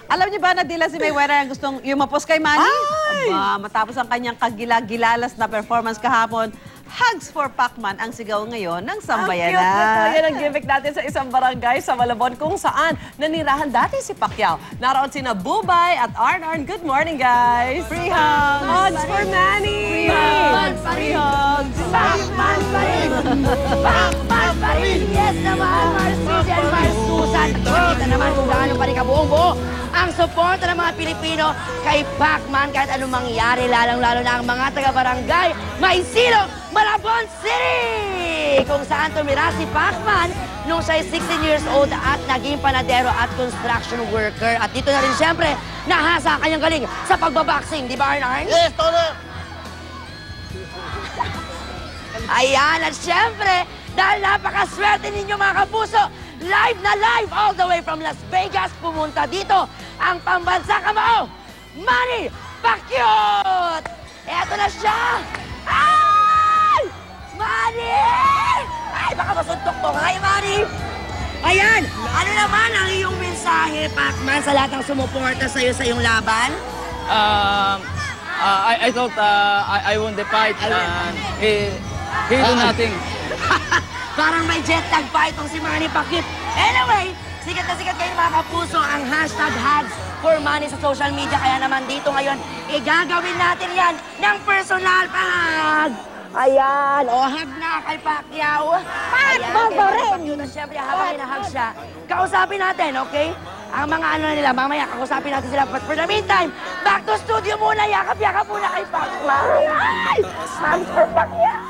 Alam niyo ba na Dila si Mayweather ang gustong yumapos kay Manny? Ay! Aba, matapos ang kanyang kagilagilalas na performance kahapon, Hugs for Pacman ang sigaw ngayon ng sambayanan. Ang cute na yan ang gimmick natin sa isang barangay sa Malabon kung saan nanirahan dati si Pacquiao. Naroon sina Bubay at Arn. Good morning, guys! Free hugs! Hugs for Manny! Free hugs! Pacman pa rin! Pacman pa rin! Yes naman, Marcis and Marsusan! Kita naman kung gaano pa rin kabuong-buo ang suporta ng mga Pilipino kay Pacman kahit anong mangyari, lalong-lalo na ang mga taga-barangay Maisilo, Malabon City! Kung saan tumira si Pacman nung siya'y 16 years old at naging panadero at construction worker. At dito na rin siyempre, nahasa ang kanyang galing sa pagbaboxing, di ba, Arn? Yes, Tona! Ayan, at siyempre, dahil napakaswerte ninyo mga kapuso, live na live all the way from Las Vegas, pumunta dito ang pambansa kamao, Manny Pacquiao! Eto na siya! Ay! Manny! Ay, baka masuntok mo. Hi, Manny! Ayan, ano naman ang iyong mensahe, Pacman, sa lahat ng sumuporta sa'yo sa iyong laban? I thought I won the fight and he do nothing. Parang may jet lag pa itong si Manny Pacquiao. Anyway, sikat na sikat kayo mga kapuso ang hashtag Hugs for Manny sa social media. Kaya naman dito ngayon, igagawin natin yan ng personal pag. Ayan, hug na kay Pacquiao. Pacman pa rin! At syempre, habang hinahug siya, kausapin natin, okay? Ang mga ano na nila, mamaya kausapin natin sila. But for the meantime, back to studio muna. Yakap-yakap muna kay Pacman. Ay! Hugs for Pacquiao!